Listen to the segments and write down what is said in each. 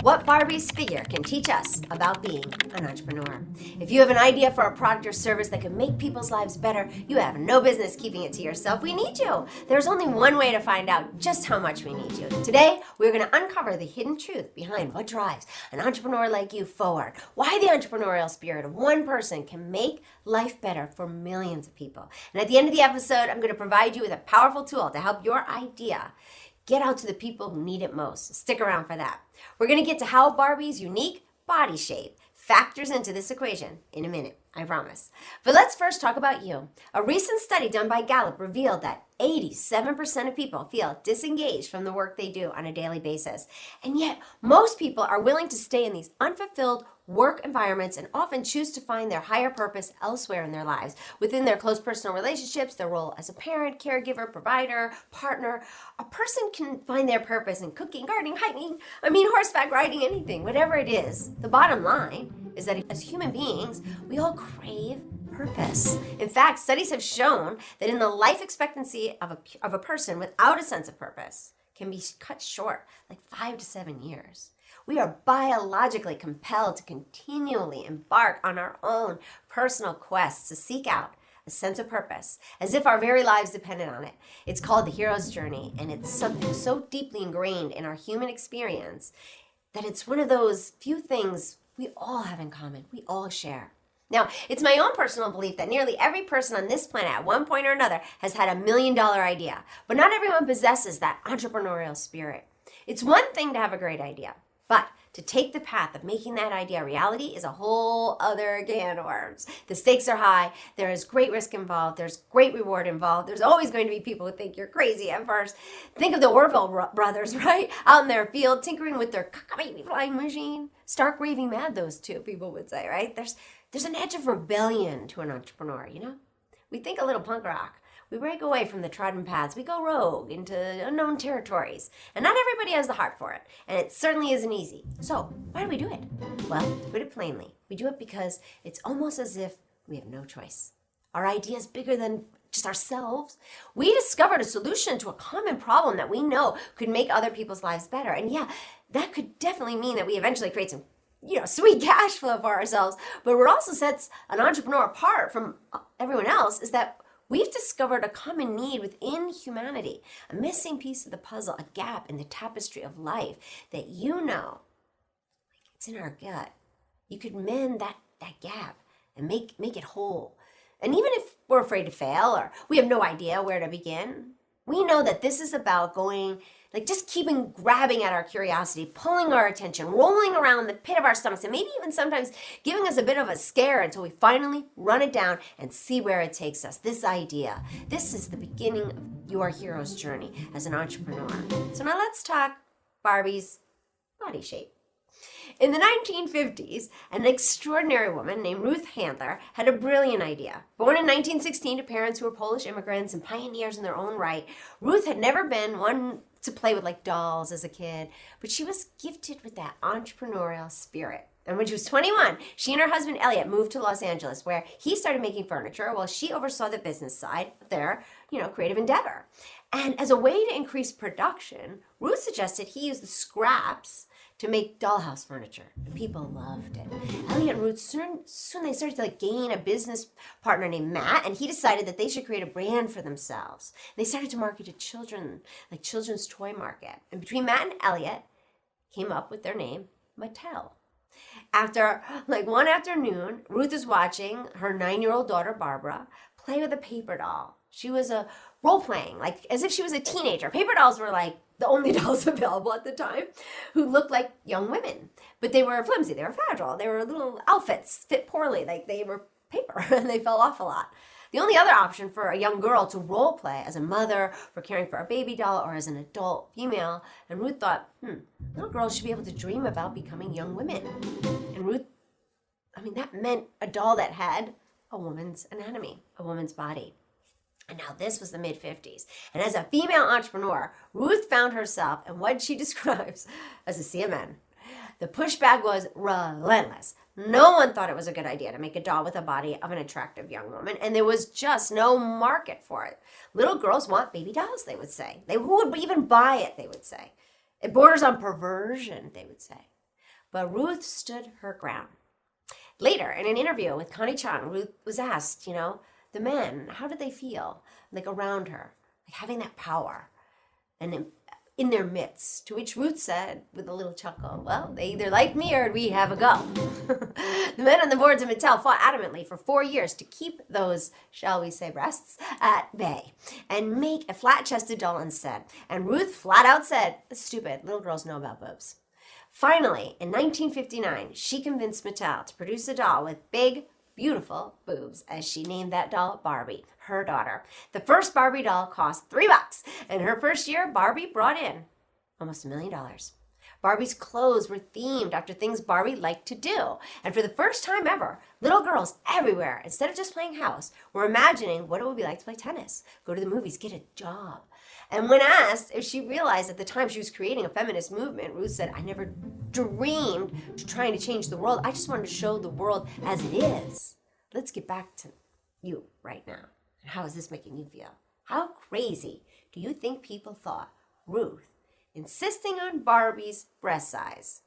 What Barbie's figure can teach us about being an entrepreneur. If you have an idea for a product or service that can make people's lives better, you have no business keeping it to yourself. We need you. There's only one way to find out just how much we need you. Today, we're going to uncover the hidden truth behind what drives an entrepreneur like you forward. Why the entrepreneurial spirit of one person can make life better for millions of people. And at the end of the episode, I'm going to provide you with a powerful tool to help your idea get out to the people who need it most. Stick around for that. We're going to get to how Barbie's unique body shape factors into this equation in a minute, I promise. But let's first talk about you. A recent study done by Gallup revealed that 87% of people feel disengaged from the work they do on a daily basis. And yet, most people are willing to stay in these unfulfilled work environments and often choose to find their higher purpose elsewhere in their lives, within their close personal relationships, their role as a parent, caregiver, provider, partner. A person can find their purpose in cooking, gardening, hiking, horseback riding, anything, whatever it is. The bottom line is that as human beings, we all crave purpose. In fact, studies have shown that in the life expectancy of a person without a sense of purpose can be cut short, like 5 to 7 years. We are biologically compelled to continually embark on our own personal quests to seek out a sense of purpose, as if our very lives depended on it. It's called the hero's journey, and it's something so deeply ingrained in our human experience that it's one of those few things we all have in common, we all share. Now, it's my own personal belief that nearly every person on this planet at one point or another has had $1 million idea, but not everyone possesses that entrepreneurial spirit. It's one thing to have a great idea, but to take the path of making that idea a reality is a whole other can of worms. The stakes are high. There is great risk involved. There's great reward involved. There's always going to be people who think you're crazy at first. Think of the Orville brothers, right? Out in their field, tinkering with their baby flying machine. Stark raving mad, those two people would say, right? There's an edge of rebellion to an entrepreneur, you know? We think a little punk rock. We break away from the trodden paths. We go rogue into unknown territories. And not everybody has the heart for it. And it certainly isn't easy. So, why do we do it? Well, to put it plainly, we do it because it's almost as if we have no choice. Our idea is bigger than just ourselves. We discovered a solution to a common problem that we know could make other people's lives better. And yeah, that could definitely mean that we eventually create some sweet cash flow for ourselves. But what also sets an entrepreneur apart from everyone else is that we've discovered a common need within humanity, a missing piece of the puzzle, a gap in the tapestry of life that it's in our gut. You could mend that gap and make it whole. And even if we're afraid to fail or we have no idea where to begin, we know that this is about just keeping grabbing at our curiosity, pulling our attention, rolling around the pit of our stomachs, and maybe even sometimes giving us a bit of a scare until we finally run it down and see where it takes us. This idea, this is the beginning of your hero's journey as an entrepreneur. So now let's talk Barbie's body shape. In the 1950s, an extraordinary woman named Ruth Handler had a brilliant idea. Born in 1916 to parents who were Polish immigrants and pioneers in their own right, Ruth had never been one to play with dolls as a kid, but she was gifted with that entrepreneurial spirit. And when she was 21, she and her husband Elliot moved to Los Angeles, where he started making furniture while she oversaw the business side of their, creative endeavor. And as a way to increase production, Ruth suggested he use the scraps to make dollhouse furniture. And people loved it. Elliot and Ruth soon they started to gain a business partner named Matt, and he decided that they should create a brand for themselves. They started to market to children, children's toy market. And between Matt and Elliot came up with their name, Mattel. After one afternoon, Ruth is watching her 9-year-old daughter, Barbara, play with a paper doll. She was role-playing, as if she was a teenager. Paper dolls were the only dolls available at the time, who looked like young women. But they were flimsy, they were fragile, they were little outfits, fit poorly, they were paper, and they fell off a lot. The only other option for a young girl to role play as a mother, for caring for a baby doll, or as an adult female, and Ruth thought, little girls should be able to dream about becoming young women. And Ruth, that meant a doll that had a woman's anatomy, a woman's body. And now this was the mid-50s. And as a female entrepreneur, Ruth found herself in what she describes as a CMN. The pushback was relentless. No one thought it was a good idea to make a doll with a body of an attractive young woman, and there was just no market for it. Little girls want baby dolls, they would say. Who would even buy it, they would say. It borders on perversion, they would say. But Ruth stood her ground. Later, in an interview with Connie Chung, Ruth was asked, the men, how did they feel like around her, like having that power and in their midst? To which Ruth said with a little chuckle, well, they either like me or we have a go. The men on the boards of Mattel fought adamantly for 4 years to keep those, shall we say, breasts at bay and make a flat-chested doll instead. And Ruth flat out said, it's stupid, little girls know about boobs. Finally, in 1959, she convinced Mattel to produce a doll with big, beautiful boobs, as she named that doll Barbie, her daughter. The first Barbie doll cost $3, and her first year, Barbie brought in almost $1 million. Barbie's clothes were themed after things Barbie liked to do, and for the first time ever, little girls everywhere, instead of just playing house, were imagining what it would be like to play tennis, go to the movies, get a job. And when asked if she realized at the time she was creating a feminist movement, Ruth said, I never dreamed to trying to change the world. I just wanted to show the world as it is. Let's get back to you right now. And how is this making you feel? How crazy do you think people thought Ruth, insisting on Barbie's breast size?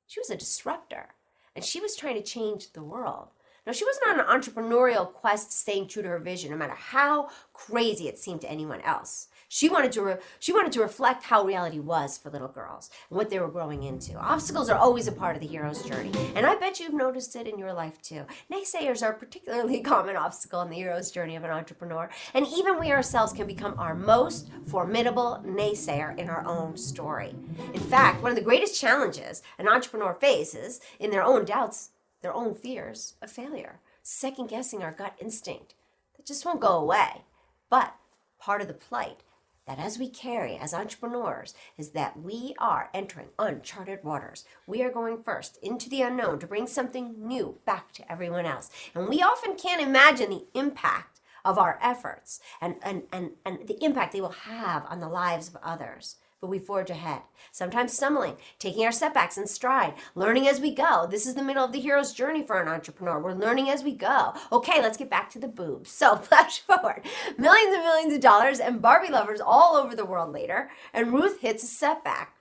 She was a disruptor, and she was trying to change the world. Now, she wasn't on an entrepreneurial quest staying true to her vision, no matter how crazy it seemed to anyone else. She wanted to reflect how reality was for little girls and what they were growing into. Obstacles are always a part of the hero's journey, and I bet you've noticed it in your life too. Naysayers are a particularly common obstacle in the hero's journey of an entrepreneur, and even we ourselves can become our most formidable naysayer in our own story. In fact, one of the greatest challenges an entrepreneur faces in their own doubts, their own fears of failure, second-guessing our gut instinct that just won't go away. But part of the plight that as we carry as entrepreneurs is that we are entering uncharted waters. We are going first into the unknown to bring something new back to everyone else. And we often can't imagine the impact of our efforts and the impact they will have on the lives of others. But we forge ahead, sometimes stumbling, taking our setbacks in stride, learning as we go. This is the middle of the hero's journey for an entrepreneur. We're learning as we go. Okay, let's get back to the boobs. So flash forward, millions and millions of dollars and Barbie lovers all over the world later, and Ruth hits a setback.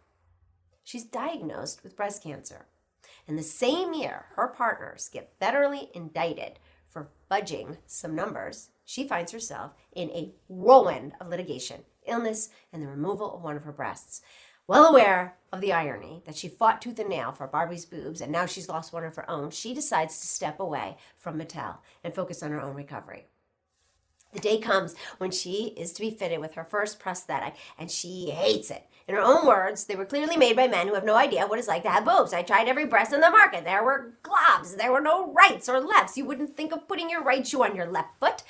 She's diagnosed with breast cancer. In the same year, her partners get federally indicted for fudging some numbers. She finds herself in a whirlwind of litigation, illness, and the removal of one of her breasts. Well aware of the irony that she fought tooth and nail for Barbie's boobs and now she's lost one of her own, she decides to step away from Mattel and focus on her own recovery. The day comes when she is to be fitted with her first prosthetic, and she hates it. In her own words, they were clearly made by men who have no idea what it's like to have boobs. I tried every breast in the market. There were globs. There were no rights or lefts. You wouldn't think of putting your right shoe on your left foot.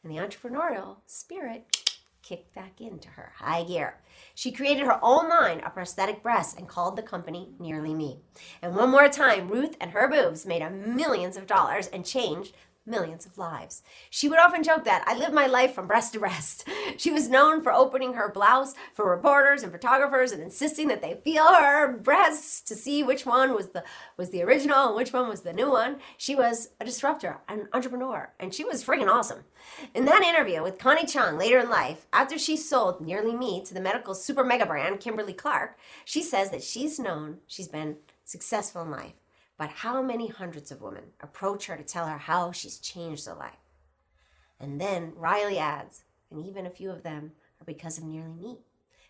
And the entrepreneurial spirit kicked back into her high gear. She created her own line of prosthetic breasts and called the company Nearly Me. And one more time, Ruth and her boobs made millions of dollars and changed millions of lives. She would often joke that I live my life from breast to breast. She was known for opening her blouse for reporters and photographers and insisting that they feel her breasts to see which one was the original and which one was the new one. She was a disruptor, an entrepreneur, and she was freaking awesome. In that interview with Connie Chung later in life, after she sold Nearly Me to the medical super mega brand Kimberly-Clark, she says that she's been successful in life. But how many hundreds of women approach her to tell her how she's changed their life? And then Riley adds, and even a few of them are because of Nearly Me.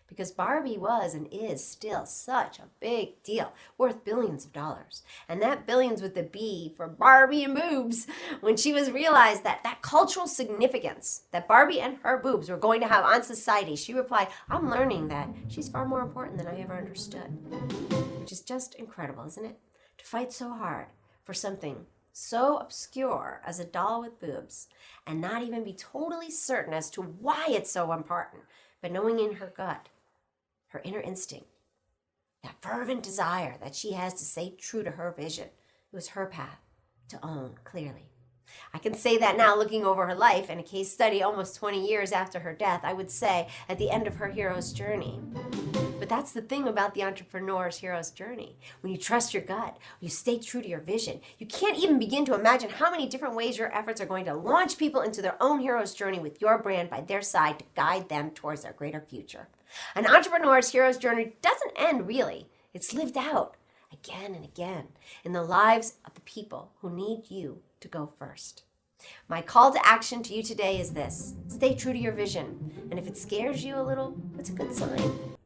Because Barbie was and is still such a big deal, worth billions of dollars. And that billions with the B for Barbie and boobs. When she was realized that cultural significance that Barbie and her boobs were going to have on society, she replied, I'm learning that she's far more important than I ever understood. Which is just incredible, isn't it? To fight so hard for something so obscure as a doll with boobs and not even be totally certain as to why it's so important, but knowing in her gut, her inner instinct, that fervent desire that she has to stay true to her vision. It was her path to own clearly. I can say that now looking over her life and a case study almost 20 years after her death, I would say at the end of her hero's journey. But that's the thing about the entrepreneur's hero's journey. When you trust your gut, you stay true to your vision, you can't even begin to imagine how many different ways your efforts are going to launch people into their own hero's journey with your brand by their side to guide them towards their greater future. An entrepreneur's hero's journey doesn't end really. It's lived out. again and again in the lives of the people who need you to go first. My call to action to you today is this: stay true to your vision. And if it scares you a little, it's a good sign.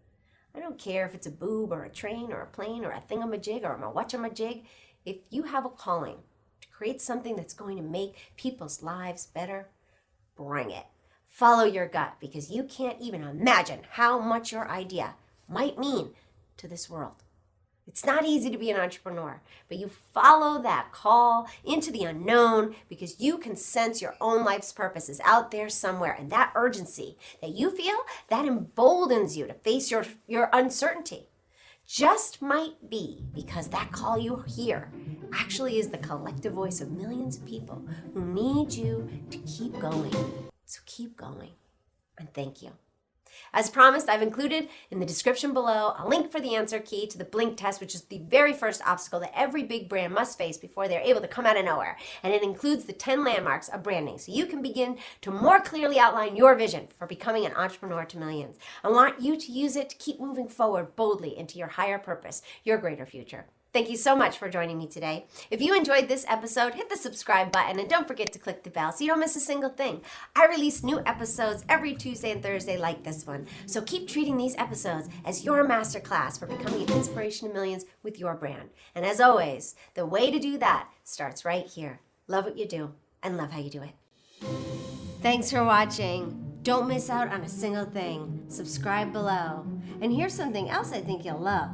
I don't care if it's a boob or a train or a plane or a thingamajig or a whatchamajig. If you have a calling to create something that's going to make people's lives better, bring it. Follow your gut, because you can't even imagine how much your idea might mean to this world. It's not easy to be an entrepreneur, but you follow that call into the unknown because you can sense your own life's purpose is out there somewhere. And that urgency that you feel, that emboldens you to face your uncertainty. Just might be because that call you hear actually is the collective voice of millions of people who need you to keep going. So keep going, and thank you. As promised, I've included in the description below a link for the answer key to the blink test, which is the very first obstacle that every big brand must face before they're able to come out of nowhere. And it includes the 10 landmarks of branding, so you can begin to more clearly outline your vision for becoming an entrepreneur to millions. I want you to use it to keep moving forward boldly into your higher purpose, your greater future. Thank you so much for joining me today. If you enjoyed this episode, hit the subscribe button and don't forget to click the bell so you don't miss a single thing. I release new episodes every Tuesday and Thursday like this one. So keep treating these episodes as your masterclass for becoming an inspiration to millions with your brand. And as always, the way to do that starts right here. Love what you do and love how you do it. Thanks for watching. Don't miss out on a single thing. Subscribe below. And here's something else I think you'll love.